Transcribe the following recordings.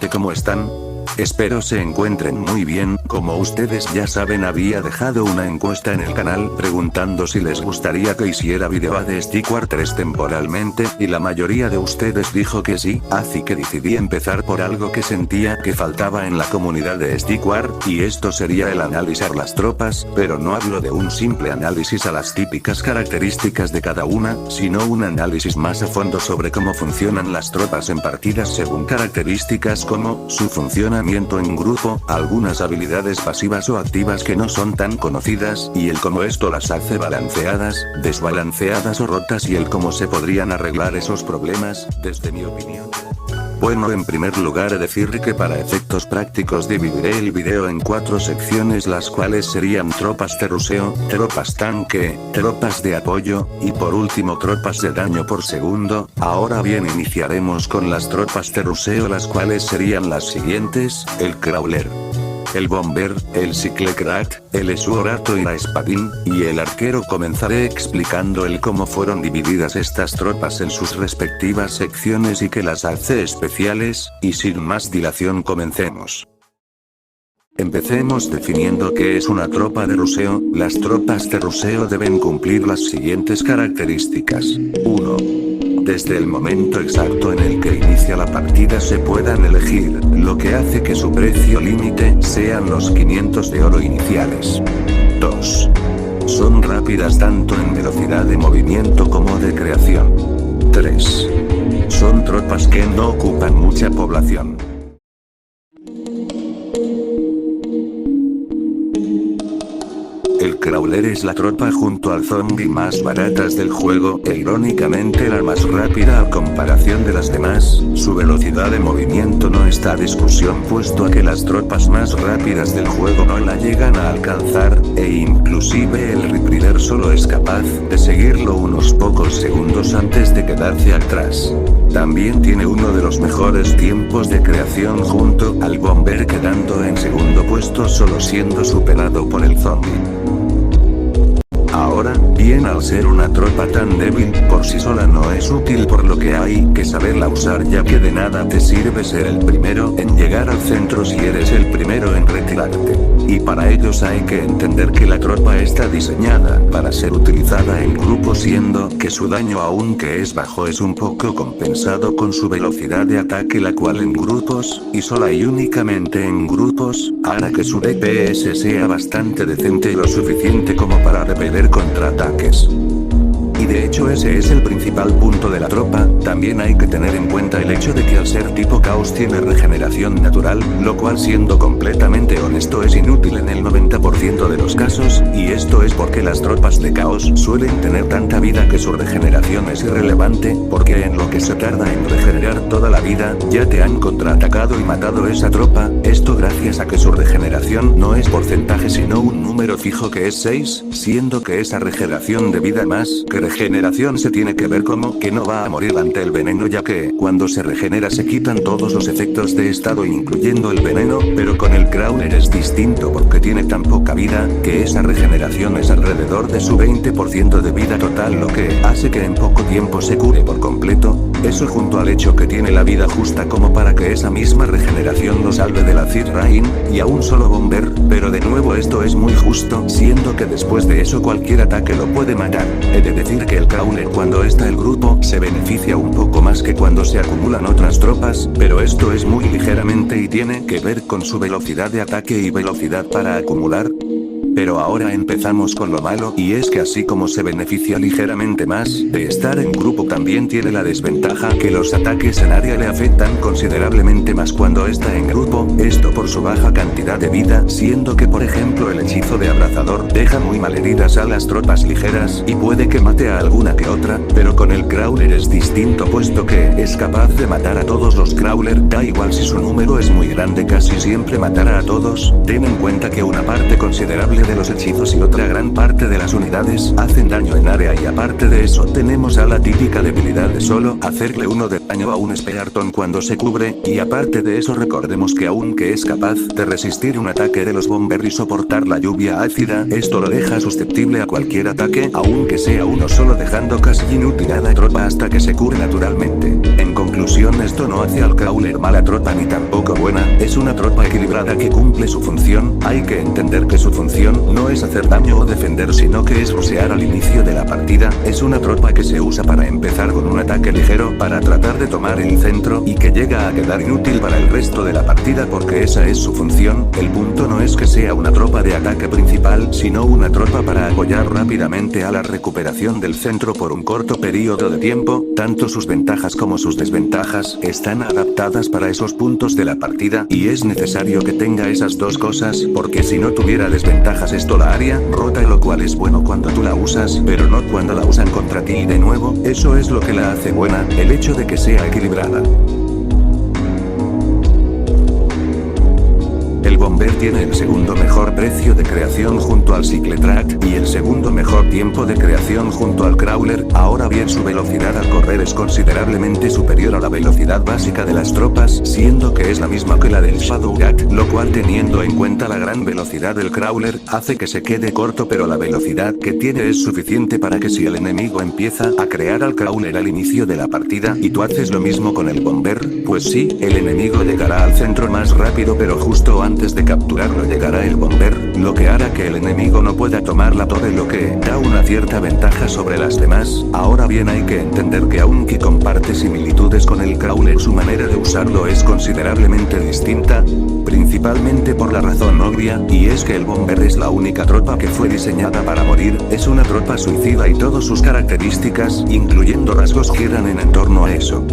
¿cómo están? Espero se encuentren muy bien. Como ustedes ya saben, había dejado una encuesta en el canal preguntando si les gustaría que hiciera video de SteakWars 3 temporalmente, y la mayoría de ustedes dijo que sí, así que decidí empezar por algo que sentía que faltaba en la comunidad de SteakWars, y esto sería el analizar las tropas, pero no hablo de un simple análisis a las típicas características de cada una, sino un análisis más a fondo sobre cómo funcionan las tropas en partidas según características como su funcionamiento en grupo, algunas habilidades pasivas o activas que no son tan conocidas, y el cómo esto las hace balanceadas, desbalanceadas o rotas, y el cómo se podrían arreglar esos problemas, desde mi opinión. Bueno, en primer lugar decir que para efectos prácticos dividiré el video en 4 secciones, las cuales serían tropas de ruseo, tropas tanque, tropas de apoyo, y por último tropas de daño por segundo. Ahora bien, iniciaremos con las tropas de ruseo, las cuales serían las siguientes: el crawler, el bomber, el cyclecrat, el suorato y la espadín, y el arquero. Comenzaré explicando el cómo fueron divididas estas tropas en sus respectivas secciones y qué las hace especiales, y sin más dilación comencemos. Empecemos definiendo qué es una tropa de ruseo. Las tropas de ruseo deben cumplir las siguientes características. 1. Desde el momento exacto en el que inicia la partida se puedan elegir, lo que hace que su precio límite sean los 500 de oro iniciales. 2. Son rápidas tanto en velocidad de movimiento como de creación. 3. Son tropas que no ocupan mucha población. El crawler es la tropa junto al zombie más baratas del juego, e irónicamente la más rápida a comparación de las demás. Su velocidad de movimiento no está a discusión, puesto a que las tropas más rápidas del juego no la llegan a alcanzar, e inclusive el Rip Rider solo es capaz de seguirlo unos pocos segundos antes de quedarse atrás. También tiene uno de los mejores tiempos de creación junto al bomber, quedando en segundo puesto solo siendo superado por el zombie. Ahora, bien, al ser una tropa tan débil, por sí sola no es útil, por lo que hay que saberla usar, ya que de nada te sirve ser el primero en llegar al centro si eres el primero en retirarte. Y para ellos hay que entender que la tropa está diseñada para ser utilizada en grupo, siendo que su daño, aunque es bajo, es un poco compensado con su velocidad de ataque, la cual en grupos, y sola y únicamente en grupos, hará que su DPS sea bastante decente y lo suficiente como para repeler contraataques. Y de hecho ese es el principal punto de la tropa. También hay que tener en cuenta el hecho de que al ser tipo caos tiene regeneración natural, lo cual, siendo completamente honesto, es inútil en el 90% de los casos, y esto es porque las tropas de caos suelen tener tanta vida que su regeneración es irrelevante, porque en lo que se tarda en regenerar toda la vida, ya te han contraatacado y matado esa tropa, esto gracias a que su regeneración no es porcentaje sino un número fijo que es 6, siendo que esa regeneración de vida más que regeneración se tiene que ver como que no va a morir ante el veneno, ya que cuando se regenera se quitan todos los efectos de estado incluyendo el veneno, pero con el crawler es distinto porque tiene tan poca vida, que esa regeneración es alrededor de su 20% de vida total, lo que hace que en poco tiempo se cure por completo. Eso junto al hecho que tiene la vida justa como para que esa misma regeneración lo salve de la Acid Rain, y a un solo bomber, pero de nuevo esto es muy justo, siendo que después de eso cualquier ataque lo puede matar. He de decir que el crawler cuando está el grupo se beneficia un poco más que cuando se acumulan otras tropas, pero esto es muy ligeramente y tiene que ver con su velocidad de ataque y velocidad para acumular. Pero ahora empezamos con lo malo, y es que así como se beneficia ligeramente más de estar en grupo, también tiene la desventaja que los ataques en área le afectan considerablemente más cuando está en grupo, esto por su baja cantidad de vida, siendo que por ejemplo el hechizo de abrazador deja muy mal heridas a las tropas ligeras y puede que mate a alguna que otra, pero con el crawler es distinto, puesto que es capaz de matar a todos los crawler, da igual si su número es muy grande, casi siempre matará a todos. Ten en cuenta que una parte considerable de los hechizos y otra gran parte de las unidades hacen daño en área, y aparte de eso tenemos a la típica debilidad de solo hacerle 1 de daño a un Spearton cuando se cubre, y aparte de eso recordemos que aunque es capaz de resistir un ataque de los Bomber y soportar la lluvia ácida, esto lo deja susceptible a cualquier ataque, aunque sea uno solo, dejando casi inútil a la tropa hasta que se cure naturalmente. En conclusión, esto no hace al Crawler mala tropa ni tampoco buena, es una tropa equilibrada que cumple su función. Hay que entender que su función no es hacer daño o defender, sino que es rushear al inicio de la partida. Es una tropa que se usa para empezar con un ataque ligero para tratar de tomar el centro y que llega a quedar inútil para el resto de la partida porque esa es su función. El punto no es que sea una tropa de ataque principal, sino una tropa para apoyar rápidamente a la recuperación del centro por un corto periodo de tiempo. Tanto sus ventajas como sus desventajas están adaptadas para esos puntos de la partida, y es necesario que tenga esas dos cosas, porque si no tuviera desventajas esto la haría rota, lo cual es bueno cuando tú la usas, pero no cuando la usan contra ti. Y de nuevo, eso es lo que la hace buena, el hecho de que sea equilibrada. El Bomber tiene el segundo mejor precio de creación junto al Cycletrat y el segundo mejor tiempo de creación junto al Crawler. Ahora bien, su velocidad al correr es considerablemente superior a la velocidad básica de las tropas, siendo que es la misma que la del Shadowgat, lo cual, teniendo en cuenta la gran velocidad del Crawler, hace que se quede corto, pero la velocidad que tiene es suficiente para que si el enemigo empieza a crear al Crawler al inicio de la partida y tú haces lo mismo con el Bomber, pues sí, el enemigo llegará al centro más rápido, pero justo antes de capturarlo llegará el Bomber, lo que hará que el enemigo no pueda tomar la torre, lo que da una cierta ventaja sobre las demás. Ahora bien, hay que entender que aunque comparte similitudes con el Crawler, su manera de usarlo es considerablemente distinta, principalmente por la razón obvia, y es que el Bomber es la única tropa que fue diseñada para morir. Es una tropa suicida y todas sus características, incluyendo rasgos, giran en torno a eso.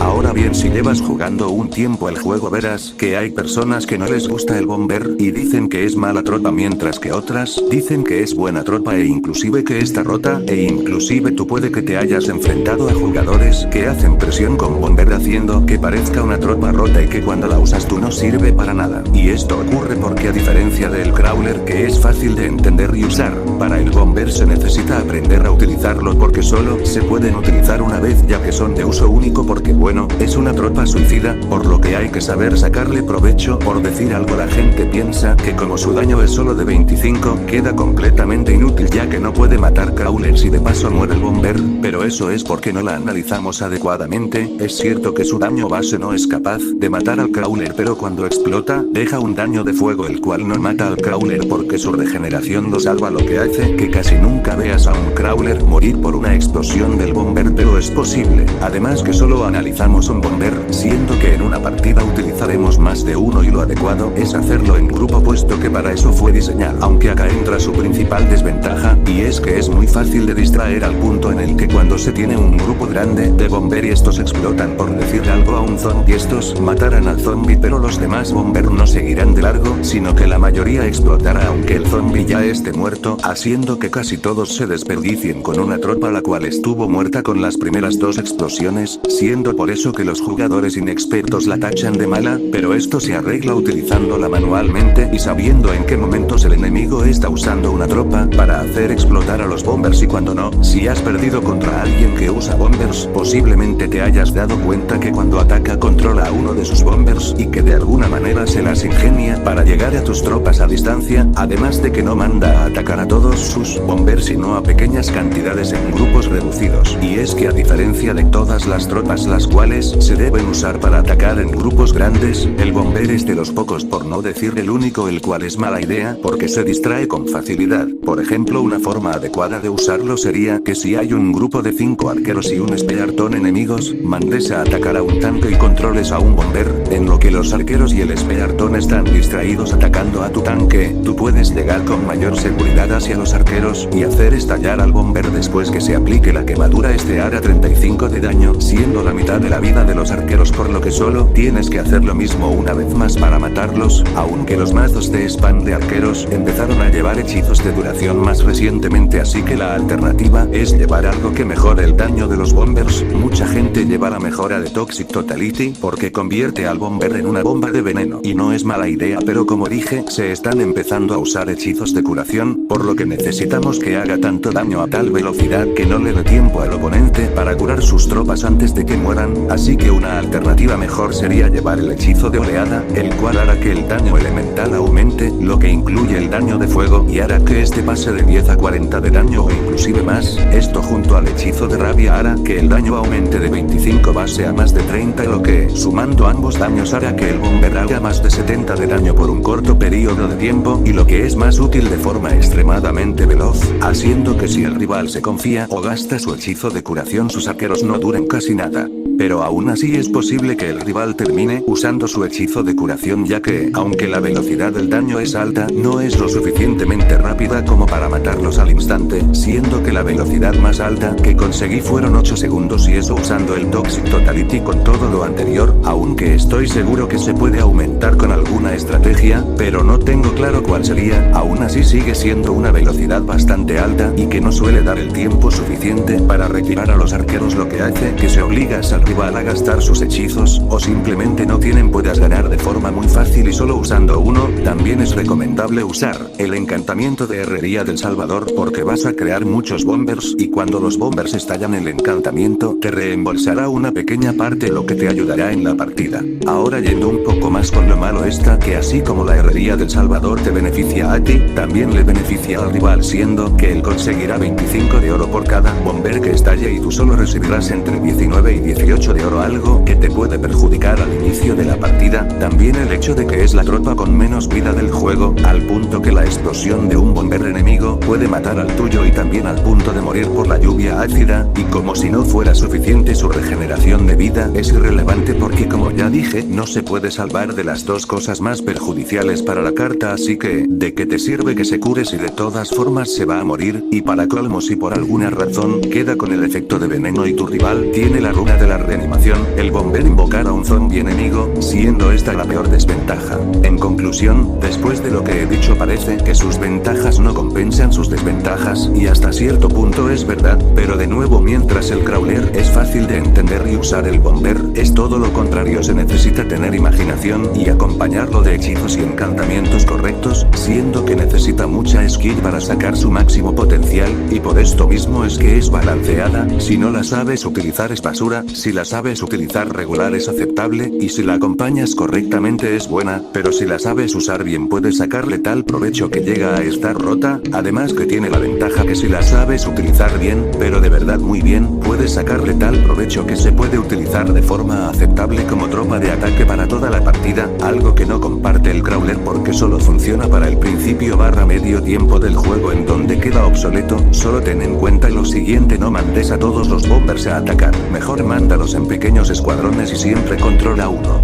Ahora bien, si llevas jugando un tiempo el juego, verás que hay personas que no les gusta el Bomber y dicen que es mala tropa, mientras que otras dicen que es buena tropa e inclusive que está rota, e inclusive tú puede que te hayas enfrentado a jugadores que hacen presión con Bomber haciendo que parezca una tropa rota y que cuando la usas tú no sirve para nada. Y esto ocurre porque, a diferencia del Crawler, que es fácil de entender y usar, para el Bomber se necesita aprender a utilizarlo porque solo se pueden utilizar una vez, ya que son de uso único, porque bueno, es una tropa suicida, por lo que hay que saber sacarle provecho. Por decir algo, la gente piensa que como su daño es solo de 25, queda completamente inútil ya que no puede matar Crawlers y de paso muere el Bomber, pero eso es porque no la analizamos adecuadamente. Es cierto que su daño base no es capaz de matar al Crawler, pero cuando explota, deja un daño de fuego el cual no mata al Crawler porque su regeneración lo salva, lo que hace que casi nunca veas a un Crawler morir por una explosión del Bomber, pero es posible. Además que solo analizamos un Bomber, siendo que en una partida utilizaremos más de uno y lo adecuado es hacerlo en grupo, puesto que para eso fue diseñado. Aunque acá entra su principal desventaja, y es que es muy fácil de distraer, al punto en el que cuando se tiene un grupo grande de Bomber y estos explotan, por decir algo, a un zombie, estos matarán al zombie, pero los demás Bomber no seguirán de largo, sino que la mayoría explotará aunque el zombie ya esté muerto, haciendo que casi todos se desperdicien con una tropa la cual estuvo muerta con las primeras dos explosiones, siendo por eso que los jugadores inexpertos la tachan de mala, pero esto se arregla utilizándola manualmente y sabiendo en qué momentos el enemigo está usando una tropa para hacer explotar a los Bombers y cuando no. Si has perdido contra alguien que usa Bombers, posiblemente te hayas dado cuenta que cuando ataca controla a uno de sus Bombers y que de alguna manera se las ingenia para llegar a tus tropas a distancia, además de que no manda a atacar a todos sus Bombers sino a pequeñas cantidades en grupos reducidos. Y es que, a diferencia de todas las tropas las cuales se deben usar para atacar en grupos grandes, el Bomber es de los pocos, por no decir el único, el cual es mala idea porque se distrae con facilidad. Por ejemplo, una forma adecuada de usarlo sería que si hay un grupo de 5 arqueros y un Spearton enemigos, mandes a atacar a un tanque y controles a un Bomber, en lo que los arqueros y el Spearton están distraídos atacando a tu tanque. Tú puedes llegar con mayor seguridad hacia los arqueros y hacer estallar al Bomber después que se aplique la quemadura. Este hará 35 de daño, siendo la mitad de la vida de los arqueros, por lo que solo tienes que hacer lo mismo una vez más para matarlos, aunque los mazos de spam de arqueros empezaron a llevar hechizos de duración más recientemente, así que la alternativa es llevar algo que mejore el daño de los bombers. Mucha gente lleva la mejora de Toxic Totality porque convierte al bomber en una bomba de veneno, y no es mala idea, pero como dije, se están empezando a usar hechizos de curación, por lo que necesitamos que haga tanto daño a tal velocidad que no le dé tiempo al oponente para curar sus tropas antes de que mueran, así que una alternativa mejor sería llevar el hechizo de oleada, el cual hará que el daño elemental aumente, lo que incluye el daño de fuego, y hará que este pase de 10 a 40 de daño o inclusive más. Esto junto al hechizo de rabia hará que el daño aumente de 25 base a más de 30, lo que, sumando ambos daños, hará que el bomber haga más de 70 de daño por un corto periodo de tiempo, y lo que es más útil, de forma extremadamente veloz, haciendo que si el rival se confía o gasta su hechizo de curación, sus arqueros no duren casi nada. Pero aún así es posible que el rival termine usando su hechizo de curación, ya que, aunque la velocidad del daño es alta, no es lo suficientemente rápida como para matarlos al instante, siendo que la velocidad más alta que conseguí fueron 8 segundos, y eso usando el Toxic Totality con todo lo anterior, aunque estoy seguro que se puede aumentar con alguna estrategia, pero no tengo claro cuál sería. Aún así sigue siendo una velocidad bastante alta y que no suele dar el tiempo suficiente para retirar a los arqueros, lo que hace que se obligas al rival a gastar sus hechizos, o simplemente no tienen. Puedas ganar de forma muy fácil y solo usando uno. También es recomendable usar el encantamiento de Herrería del Salvador, porque vas a crear muchos bombers, y cuando los bombers estallan el encantamiento te reembolsará una pequeña parte, lo que te ayudará en la partida. Ahora yendo un poco más con lo malo está que así como la Herrería del Salvador te beneficia a ti, también le beneficia al rival, siendo que él conseguirá 25 de oro por cada bomber que estalle, y tú solo recibirás entre 19 y 18 de oro, algo que te puede perjudicar al inicio de la partida. También el hecho de que es la tropa con menos vida del juego, al punto que la explosión de un bomber enemigo puede matar al tuyo, y también al punto de morir por la lluvia ácida, y como si no fuera suficiente, su regeneración de vida es irrelevante porque, como ya dije, no se puede salvar de las dos cosas más perjudiciales para la carta, así que, ¿de qué te sirve que se cure si de todas formas se va a morir? Y para colmo, si por alguna razón queda con el efecto de veneno y tu rival tiene la runa de la reanimación, el bomber invocará a un zombie enemigo, siendo esta la peor desventaja. En conclusión, después de lo que he dicho, parece que sus ventajas no compensan sus desventajas, y hasta cierto punto es verdad, pero de nuevo, mientras el crawler es fácil de entender y usar, el bomber es todo lo contrario. Se necesita tener imaginación y acompañarlo de hechizos y encantamientos correctos, siendo que necesita mucha skill para sacar su máximo potencial, y por esto mismo es que es balanceada. Si no la sabes utilizar es basura, si la sabes utilizar regular es aceptable, y si la acompañas correctamente es buena, pero si la sabes usar bien puedes sacarle tal provecho que llega a estar rota. Además que tiene la ventaja que si la sabes utilizar bien, pero de verdad muy bien, puedes sacarle tal provecho que se puede utilizar de forma aceptable como tropa de ataque para toda la partida, algo que no comparte el crawler porque solo funciona para el principio / medio tiempo del juego, en donde queda obsoleto. Solo ten en cuenta lo siguiente: no mandes a todos los bombers a atacar, mejor mándalos en pequeños escuadrones y siempre controla uno.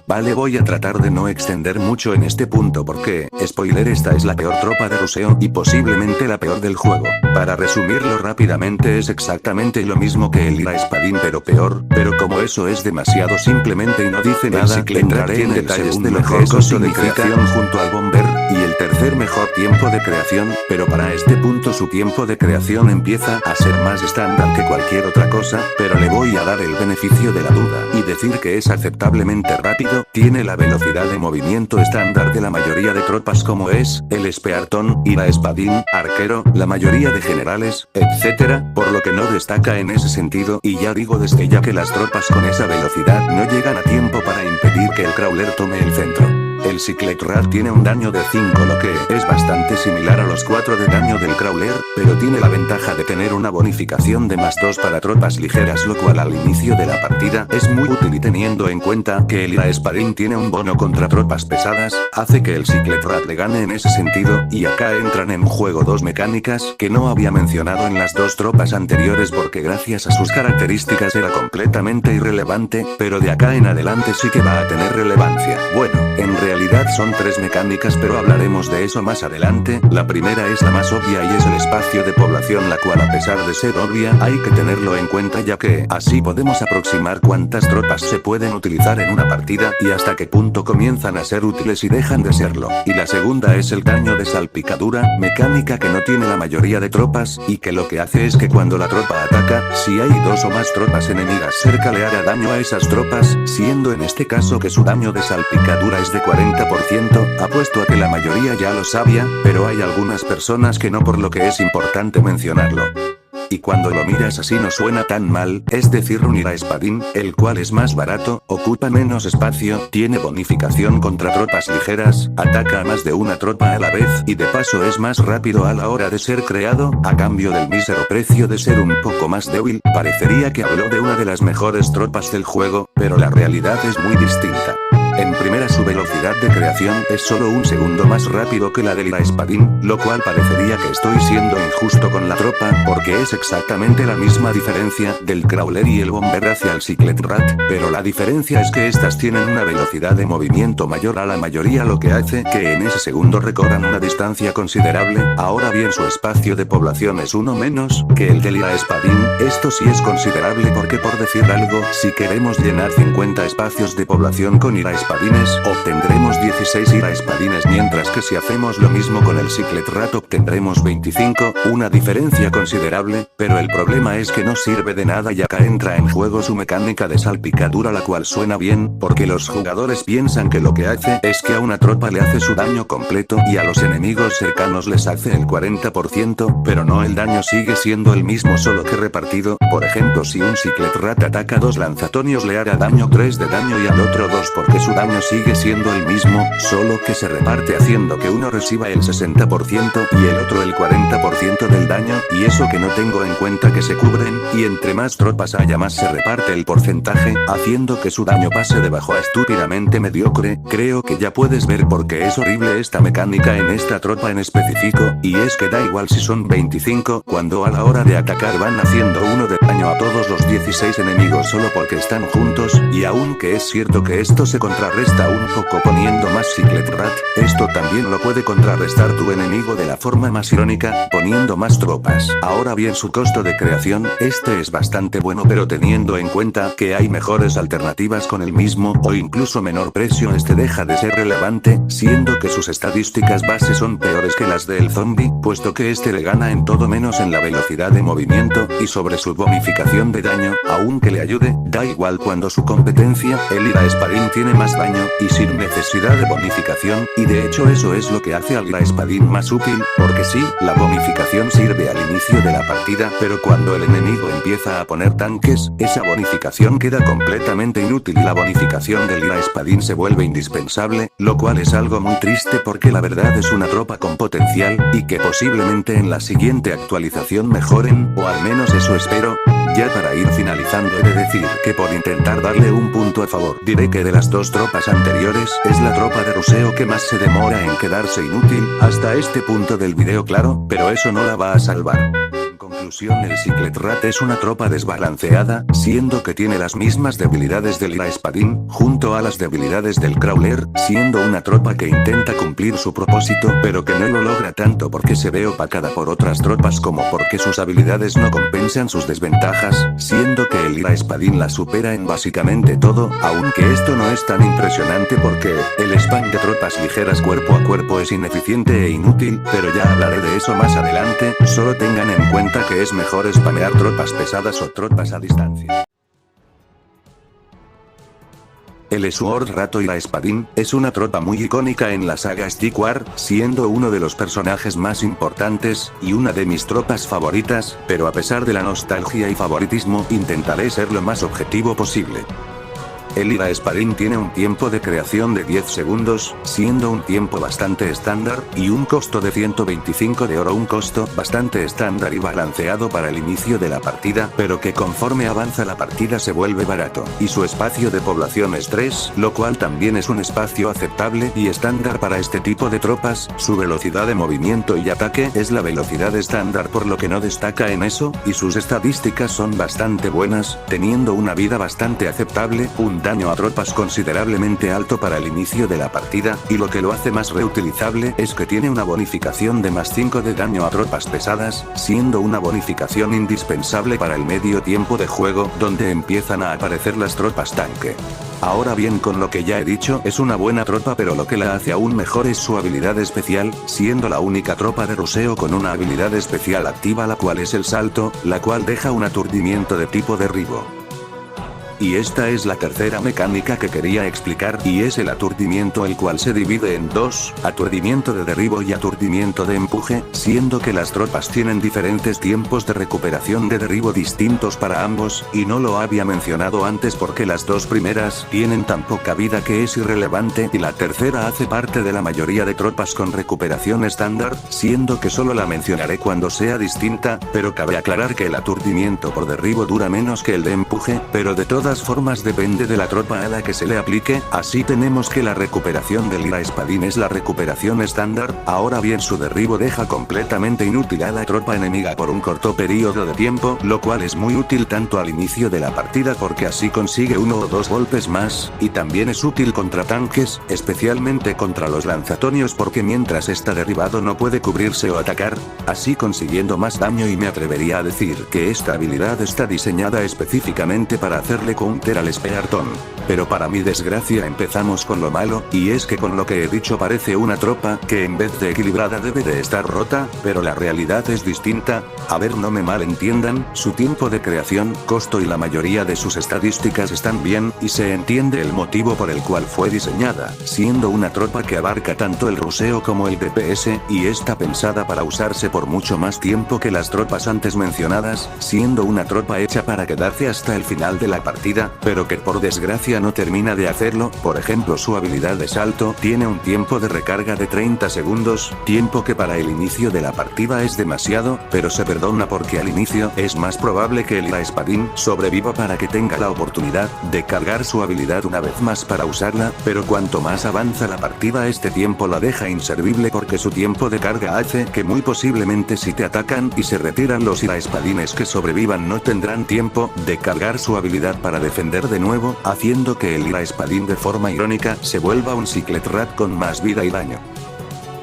Vale, voy a tratar de no extender mucho en este punto porque, spoiler, esta es la peor tropa de ruseo y posiblemente la peor del juego. Para resumirlo rápidamente, es exactamente lo mismo que el Ira Espadín pero peor, pero como eso es demasiado simplemente y no dice nada, entraré en detalles de lo mejor costo de creación junto al bomber, y el tercer mejor tiempo de creación, pero para este punto su tiempo de creación empieza a ser más estándar que cualquier otra cosa, pero le voy a dar el beneficio de la duda y decir que es aceptablemente rápido. Tiene la velocidad de movimiento estándar de la mayoría de tropas como es el Spearton, Ira Espadín, Arquero, la mayoría de generales, etc., por lo que no destaca en ese sentido, y ya digo desde ya que las tropas con esa velocidad no llegan a tiempo para impedir que el crawler tome el centro. El Cyclet Rat tiene un daño de 5, lo que es bastante similar a los 4 de daño del crawler, pero tiene la ventaja de tener una bonificación de +2 para tropas ligeras, lo cual al inicio de la partida es muy útil, y teniendo en cuenta que el Ira Espadín tiene un bono contra tropas pesadas, hace que el Cyclet Rat le gane en ese sentido. Y acá entran en juego dos mecánicas que no había mencionado en las dos tropas anteriores porque gracias a sus características era completamente irrelevante, pero de acá en adelante sí que va a tener relevancia. Bueno, en realidad realidad son 3 mecánicas, pero hablaremos de eso más adelante. La primera es la más obvia y es el espacio de población, la cual a pesar de ser obvia hay que tenerlo en cuenta, ya que así podemos aproximar cuántas tropas se pueden utilizar en una partida y hasta qué punto comienzan a ser útiles y dejan de serlo. Y la segunda es el daño de salpicadura, mecánica que no tiene la mayoría de tropas y que lo que hace es que cuando la tropa ataca, si hay 2 o más tropas enemigas cerca le haga daño a esas tropas, siendo en este caso que su daño de salpicadura es de 40%, apuesto a que la mayoría ya lo sabía, pero hay algunas personas que no, por lo que es importante mencionarlo. Y cuando lo miras así no suena tan mal, es decir, un espadín, el cual es más barato, ocupa menos espacio, tiene bonificación contra tropas ligeras, ataca a más de una tropa a la vez y de paso es más rápido a la hora de ser creado, a cambio del mísero precio de ser un poco más débil. Parecería que habló de una de las mejores tropas del juego, pero la realidad es muy distinta. En primera, su velocidad de creación es solo un segundo más rápido que la del espadín, lo cual parecería que estoy siendo injusto con la tropa, porque es exactamente la misma diferencia del crawler y el bomber hacia el cyclet rat, pero la diferencia es que estas tienen una velocidad de movimiento mayor a la mayoría, lo que hace que en ese segundo recorran una distancia considerable. Ahora bien, su espacio de población es uno menos que el del espadín. Esto sí es considerable porque, por decir algo, si queremos llenar 50 espacios de población con espadines, obtendremos 16 espadines, mientras que si hacemos lo mismo con el cyclet rat obtendremos 25, una diferencia considerable, pero el problema es que no sirve de nada y acá entra en juego su mecánica de salpicadura, la cual suena bien, porque los jugadores piensan que lo que hace es que a una tropa le hace su daño completo y a los enemigos cercanos les hace el 40%, pero no, el daño sigue siendo el mismo, solo que repartido. Por ejemplo, si un cyclet rat ataca 2 lanzatonios le hará daño 3 de daño y al otro 2, porque su daño sigue siendo el mismo, solo que se reparte haciendo que uno reciba el 60% y el otro el 40% del daño, y eso que no tengo en cuenta que se cubren, y entre más tropas haya más se reparte el porcentaje, haciendo que su daño pase de bajo a estúpidamente mediocre. Creo que ya puedes ver por qué es horrible esta mecánica en esta tropa en específico, y es que da igual si son 25, cuando a la hora de atacar van haciendo 1 de daño a todos los 16 enemigos solo porque están juntos, y aunque es cierto que esto se contrarresta un poco poniendo más cyclet rat, esto también lo puede contrarrestar tu enemigo de la forma más irónica, poniendo más tropas. Ahora bien, su costo de creación, este es bastante bueno, pero teniendo en cuenta que hay mejores alternativas con el mismo o incluso menor precio, este deja de ser relevante, siendo que sus estadísticas base son peores que las del zombie, puesto que este le gana en todo menos en la velocidad de movimiento y sobre su bonificación de daño, aunque le ayude, da igual cuando su competencia, el espadín, tiene más daño y sin necesidad de bonificación, y de hecho eso es lo que hace al espadín más útil, porque sí, la bonificación sirve al inicio de la partida, pero cuando el enemigo empieza a poner tanques, esa bonificación queda completamente inútil y la bonificación del espadín se vuelve indispensable, lo cual es algo muy triste porque la verdad es una tropa con potencial, y que posiblemente en la siguiente actualización mejoren, o al menos eso espero. Ya para ir finalizando he de decir que por intentar darle un punto a favor, diré que de las 2 tropas anteriores, es la tropa de ruseo que más se demora en quedarse inútil, hasta este punto del video, claro, pero eso no la va a salvar. En conclusión, el cyclet rat es una tropa desbalanceada, siendo que tiene las mismas debilidades del espadín, junto a las debilidades del crawler, siendo una tropa que intenta cumplir su propósito, pero que no lo logra tanto porque se ve opacada por otras tropas como porque sus habilidades no compensan sus desventajas, siendo que el espadín la supera en básicamente todo, aunque esto no es tan impresionante porque el spam de tropas ligeras cuerpo a cuerpo es ineficiente e inútil, pero ya hablaré de eso más adelante. Solo tengan en cuenta que es mejor spamear tropas pesadas o tropas a distancia. El Sword Rato y la Espadín es una tropa muy icónica en la saga Stick War, siendo uno de los personajes más importantes y una de mis tropas favoritas, pero a pesar de la nostalgia y favoritismo intentaré ser lo más objetivo posible. El espadín tiene un tiempo de creación de 10 segundos, siendo un tiempo bastante estándar, y un costo de 125 de oro, un costo bastante estándar y balanceado para el inicio de la partida, pero que conforme avanza la partida se vuelve barato, y su espacio de población es 3, lo cual también es un espacio aceptable y estándar para este tipo de tropas. Su velocidad de movimiento y ataque es la velocidad estándar, por lo que no destaca en eso, y sus estadísticas son bastante buenas, teniendo una vida bastante aceptable, un daño a tropas considerablemente alto para el inicio de la partida, y lo que lo hace más reutilizable es que tiene una bonificación de más 5 de daño a tropas pesadas, siendo una bonificación indispensable para el medio tiempo de juego, donde empiezan a aparecer las tropas tanque. Ahora bien, con lo que ya he dicho, es una buena tropa, pero lo que la hace aún mejor es su habilidad especial, siendo la única tropa de ruseo con una habilidad especial activa, la cual es el salto, la cual deja un aturdimiento de tipo derribo. Y esta es la tercera mecánica que quería explicar, y es el aturdimiento, el cual se divide en dos, aturdimiento de derribo y aturdimiento de empuje, siendo que las tropas tienen diferentes tiempos de recuperación de derribo distintos para ambos, y no lo había mencionado antes porque las dos primeras tienen tan poca vida que es irrelevante, y la tercera hace parte de la mayoría de tropas con recuperación estándar, siendo que solo la mencionaré cuando sea distinta, pero cabe aclarar que el aturdimiento por derribo dura menos que el de empuje, pero de todas formas depende de la tropa a la que se le aplique. Así tenemos que la recuperación del Ira Espadín es la recuperación estándar. Ahora bien, su derribo deja completamente inútil a la tropa enemiga por un corto periodo de tiempo, lo cual es muy útil tanto al inicio de la partida porque así consigue uno o dos golpes más, y también es útil contra tanques, especialmente contra los lanzatonios, porque mientras está derribado no puede cubrirse o atacar, así consiguiendo más daño, y me atrevería a decir que esta habilidad está diseñada específicamente para hacerle counter al Spearton. Pero para mi desgracia empezamos con lo malo, y es que con lo que he dicho parece una tropa que en vez de equilibrada debe de estar rota, pero la realidad es distinta. A ver, no me malentiendan, su tiempo de creación, costo y la mayoría de sus estadísticas están bien, y se entiende el motivo por el cual fue diseñada, siendo una tropa que abarca tanto el ruseo como el DPS, y está pensada para usarse por mucho más tiempo que las tropas antes mencionadas, siendo una tropa hecha para quedarse hasta el final de la partida, pero que por desgracia no termina de hacerlo. Por ejemplo, su habilidad de salto tiene un tiempo de recarga de 30 segundos, tiempo que para el inicio de la partida es demasiado, pero se perdona porque al inicio es más probable que el Ira Espadín sobreviva para que tenga la oportunidad de cargar su habilidad una vez más para usarla, pero cuanto más avanza la partida este tiempo la deja inservible porque su tiempo de carga hace que muy posiblemente si te atacan y se retiran los Ira Espadines que sobrevivan no tendrán tiempo de cargar su habilidad para defender de nuevo, haciendo que el Ira Espadín de forma irónica se vuelva un Cyclet Rat con más vida y daño.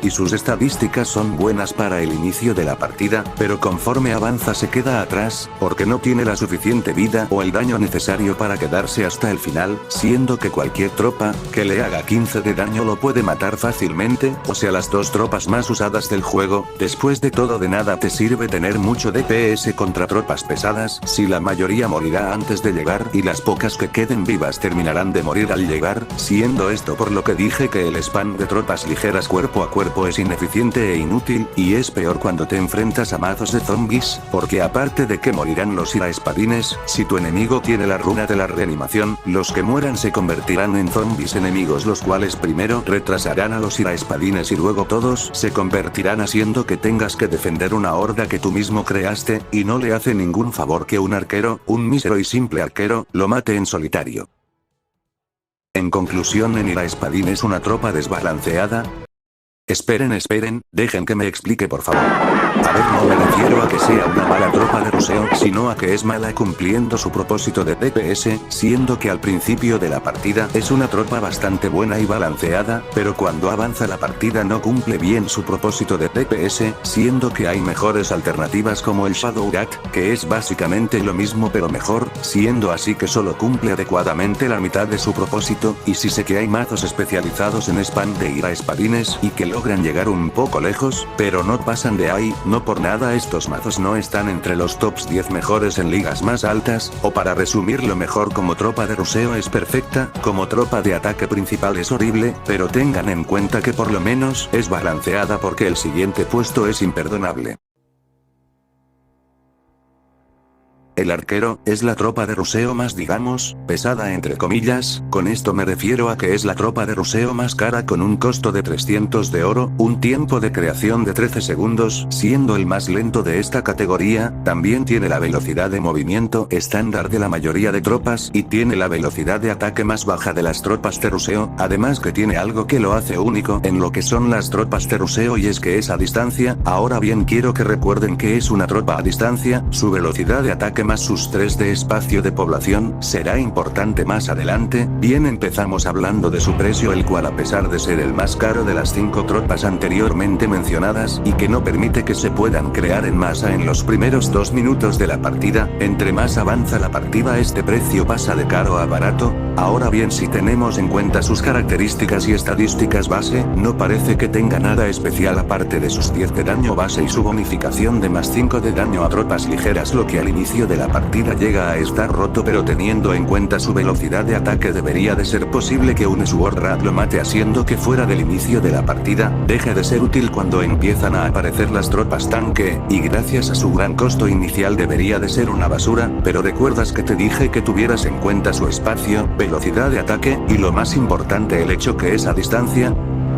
Y sus estadísticas son buenas para el inicio de la partida, pero conforme avanza se queda atrás, porque no tiene la suficiente vida o el daño necesario para quedarse hasta el final, siendo que cualquier tropa que le haga 15 de daño lo puede matar fácilmente, o sea las dos tropas más usadas del juego. Después de todo, de nada te sirve tener mucho DPS contra tropas pesadas si la mayoría morirá antes de llegar y las pocas que queden vivas terminarán de morir al llegar, siendo esto por lo que dije que el spam de tropas ligeras cuerpo a cuerpo es ineficiente e inútil, y es peor cuando te enfrentas a mazos de zombies, porque aparte de que morirán los Ira Espadines, si tu enemigo tiene la runa de la reanimación, los que mueran se convertirán en zombies enemigos, los cuales primero retrasarán a los Ira Espadines y luego todos se convertirán, haciendo que tengas que defender una horda que tú mismo creaste, y no le hace ningún favor que un arquero, un mísero y simple arquero, lo mate en solitario. En conclusión, en Ira Espadín es una tropa desbalanceada. Esperen, dejen que me explique por favor. A ver, no me refiero a que sea una mala tropa de ruseo, sino a que es mala cumpliendo su propósito de DPS, siendo que al principio de la partida es una tropa bastante buena y balanceada, pero cuando avanza la partida no cumple bien su propósito de DPS, siendo que hay mejores alternativas como el Shadow Rat, que es básicamente lo mismo pero mejor, siendo así que solo cumple adecuadamente la mitad de su propósito, y sí sé que hay mazos especializados en spam de Ira Espadines y que logran llegar un poco lejos, pero no pasan de ahí. No por nada estos mazos no están entre los tops 10 mejores en ligas más altas, o para resumirlo mejor, como tropa de ruseo es perfecta, como tropa de ataque principal es horrible, pero tengan en cuenta que por lo menos es balanceada porque el siguiente puesto es imperdonable. El arquero es la tropa de ruseo más, digamos, pesada entre comillas. Con esto me refiero a que es la tropa de ruseo más cara, con un costo de 300 de oro, un tiempo de creación de 13 segundos, siendo el más lento de esta categoría. También tiene la velocidad de movimiento estándar de la mayoría de tropas, y tiene la velocidad de ataque más baja de las tropas de ruseo, además que tiene algo que lo hace único en lo que son las tropas de ruseo, y es que es a distancia. Ahora bien, quiero que recuerden que es una tropa a distancia, su velocidad de ataque más sus 3 de espacio de población, será importante más adelante. Bien, empezamos hablando de su precio, el cual a pesar de ser el más caro de las 5 tropas anteriormente mencionadas, y que no permite que se puedan crear en masa en los primeros 2 minutos de la partida, entre más avanza la partida este precio pasa de caro a barato. Ahora bien, si tenemos en cuenta sus características y estadísticas base, no parece que tenga nada especial aparte de sus 10 de daño base y su bonificación de más 5 de daño a tropas ligeras, lo que al inicio de la partida llega a estar roto, pero teniendo en cuenta su velocidad de ataque debería de ser posible que un Sword Rat lo mate, haciendo que fuera del inicio de la partida, deje de ser útil cuando empiezan a aparecer las tropas tanque, y gracias a su gran costo inicial debería de ser una basura. Pero recuerdas que te dije que tuvieras en cuenta su espacio, velocidad de ataque, y lo más importante, el hecho que es a distancia.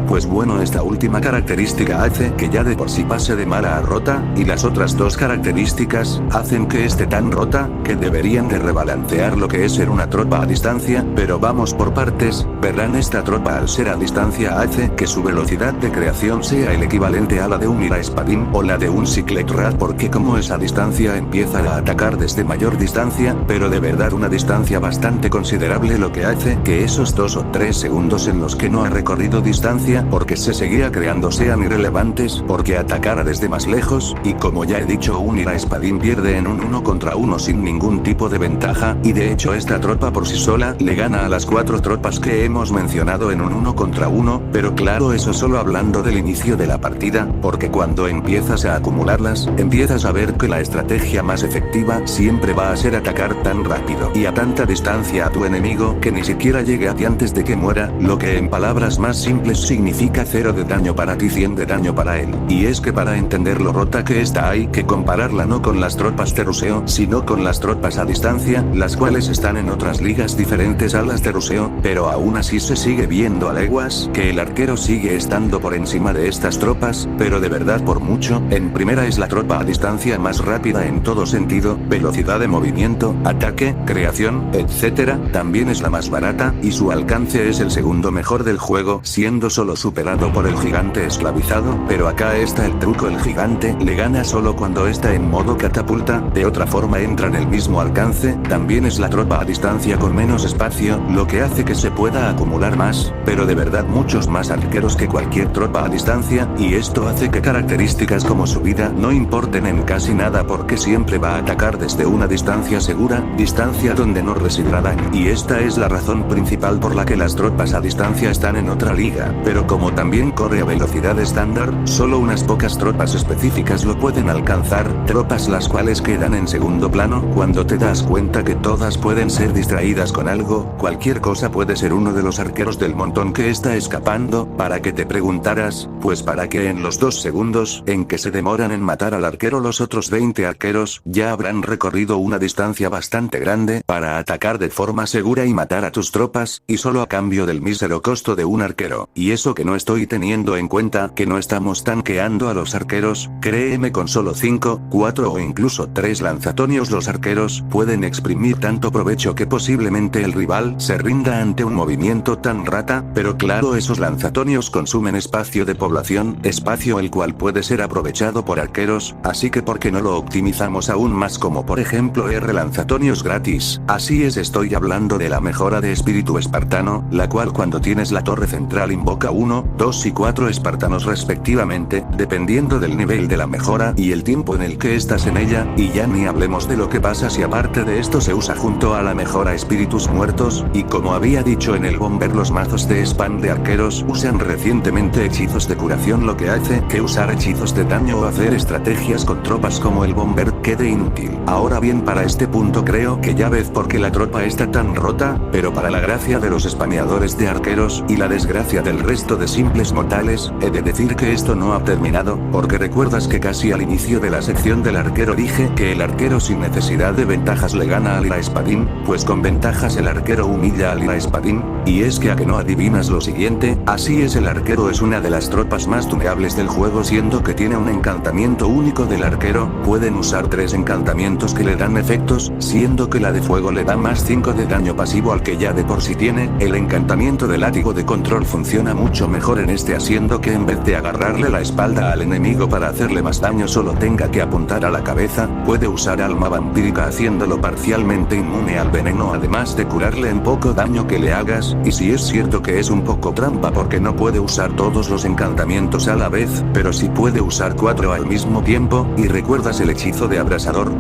Pues bueno, esta última característica hace que ya de por sí pase de mala a rota, y las otras 2 características hacen que esté tan rota, que deberían de rebalancear lo que es ser una tropa a distancia, pero vamos por partes. Verán, esta tropa al ser a distancia hace que su velocidad de creación sea el equivalente a la de un Ira Espadín o la de un Cyclet Rat, porque como es a distancia empieza a atacar desde mayor distancia, pero de verdad una distancia bastante considerable, lo que hace que esos 2 o 3 segundos en los que no ha recorrido distancia porque se seguía creando sean irrelevantes, porque atacara desde más lejos, y como ya he dicho, un Ira Espadín pierde en un 1 contra 1 sin ningún tipo de ventaja, y de hecho esta tropa por sí sola le gana a las 4 tropas que hemos mencionado en un 1 contra 1, pero claro, eso solo hablando del inicio de la partida, porque cuando empiezas a acumularlas, empiezas a ver que la estrategia más efectiva siempre va a ser atacar tan rápido y a tanta distancia a tu enemigo que ni siquiera llegue a ti antes de que muera, lo que en palabras más simples significa 0 de daño para ti, 100 de daño para él. Y es que para entender lo rota que está hay que compararla no con las tropas de ruseo, sino con las tropas a distancia, las cuales están en otras ligas diferentes a las de ruseo, pero aún así se sigue viendo a leguas que el arquero sigue estando por encima de estas tropas, pero de verdad por mucho. En primera es la tropa a distancia más rápida en todo sentido, velocidad de movimiento, ataque, creación, etc. También es la más barata, y su alcance es el segundo mejor del juego, siendo solo superado por el gigante esclavizado, pero acá está el truco, el gigante le gana solo cuando está en modo catapulta, de otra forma entra en el mismo alcance. También es la tropa a distancia con menos espacio, lo que hace que se pueda acumular más, pero de verdad muchos más arqueros que cualquier tropa a distancia, y esto hace que características como su vida no importen en casi nada, porque siempre va a atacar desde una distancia segura, distancia donde no residirá daño, y esta es la razón principal por la que las tropas a distancia están en otra liga. Pero como también corre a velocidad estándar, solo unas pocas tropas específicas lo pueden alcanzar, tropas las cuales quedan en segundo plano cuando te das cuenta que todas pueden ser distraídas con algo, cualquier cosa puede ser uno de los arqueros del montón que está escapando. Para que te preguntarás, pues para que en los 2 segundos en que se demoran en matar al arquero los otros 20 arqueros, ya habrán recorrido una distancia bastante grande para atacar de forma segura y matar a tus tropas, y solo a cambio del mísero costo de un arquero. Y eso que no estoy teniendo en cuenta que no estamos tanqueando a los arqueros, créeme, con solo 5, 4 o incluso 3 lanzatonios los arqueros pueden exprimir tanto provecho que posiblemente el rival se rinda ante un movimiento tan rata, pero claro, esos lanzatonios consumen espacio de población, espacio el cual puede ser aprovechado por arqueros, así que ¿por qué no lo optimizamos aún más, como por ejemplo R lanzatonios gratis? Así es, estoy hablando de la mejora de espíritu espartano, la cual cuando tienes la torre central invoca 1, 2 y 4 espartanos respectivamente, dependiendo del nivel de la mejora y el tiempo en el que estás en ella, y ya ni hablemos de lo que pasa si aparte de esto se usa junto a la mejora espíritus muertos, y como había dicho en el bomber, los mazos de spam de arqueros usan recientemente hechizos de curación, lo que hace que usar hechizos de daño o hacer estrategias con tropas como el bomber quede inútil. Ahora bien, para este punto creo que ya ves por qué la tropa está tan rota, pero para la gracia de los spameadores de arqueros y la desgracia del resto de simples mortales, he de decir que esto no ha terminado, porque recuerdas que casi al inicio de la sección del arquero dije que el arquero sin necesidad de ventajas le gana al Ira Espadín, pues con ventajas el arquero humilla al Ira Espadín. Y es que a que no adivinas lo siguiente, así es, el arquero es una de las tropas más tuneables del juego, siendo que tiene un encantamiento único del arquero, pueden usar 3 encantamientos que le dan efectos, siendo que la de fuego le da más 5 de daño pasivo al que ya de por sí tiene. El encantamiento de látigo de control funciona mucho mejor en este, haciendo que en vez de agarrarle la espalda al enemigo para hacerle más daño solo tenga que apuntar a la cabeza. Puede usar alma vampírica haciéndolo parcialmente inmune al veneno, además de curarle en poco daño que le hagas, y si es cierto que es un poco trampa porque no puede usar todos los encantamientos a la vez, pero sí puede usar 4 al mismo tiempo. ¿Y recuerdas el hechizo de abrasador?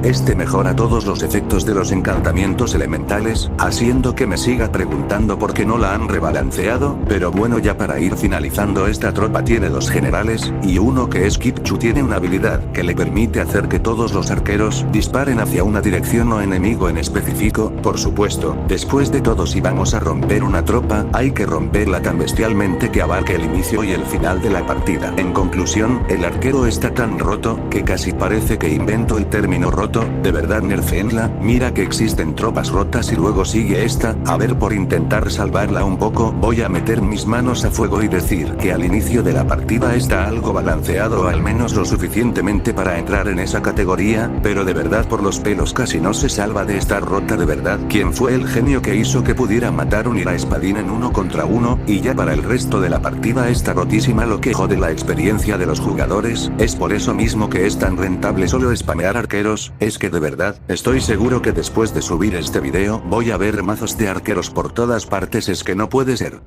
Este mejora todos los efectos de los encantamientos elementales, haciendo que me siga preguntando por qué no la han rebalanceado, pero bueno, ya para ir finalizando, esta tropa tiene 2 generales, y uno que es Kipchu tiene una habilidad que le permite hacer que todos los arqueros disparen hacia una dirección o enemigo en específico. Por supuesto, después de todo, si vamos a romper una tropa, hay que romperla tan bestialmente que abarque el inicio y el final de la partida. En conclusión, el arquero está tan roto, que casi parece que invento el término roto. De verdad, nerfeenla. Mira que existen tropas rotas y luego sigue esta. A ver, por intentar salvarla un poco, voy a meter mis manos a fuego y decir que al inicio de la partida está algo balanceado, o al menos lo suficientemente para entrar en esa categoría, pero de verdad por los pelos casi no se salva de estar rota. De verdad, ¿quién fue el genio que hizo que pudiera matar un Ira espadín en 1 contra 1? Y ya para el resto de la partida está rotísima, lo que jode la experiencia de los jugadores. Es por eso mismo que es tan rentable solo spamear arqueros. Es que de verdad, estoy seguro que después de subir este video, voy a ver mazos de arqueros por todas partes, es que no puede ser.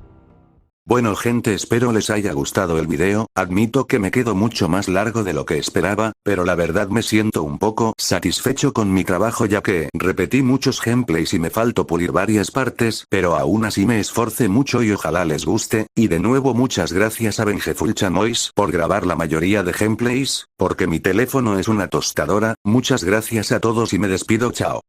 Bueno gente, espero les haya gustado el video. Admito que me quedo mucho más largo de lo que esperaba, pero la verdad me siento un poco satisfecho con mi trabajo, ya que repetí muchos gameplays y me faltó pulir varias partes, pero aún así me esforcé mucho y ojalá les guste. Y de nuevo muchas gracias a Vengeful Chamois por grabar la mayoría de gameplays, porque mi teléfono es una tostadora. Muchas gracias a todos y me despido, chao.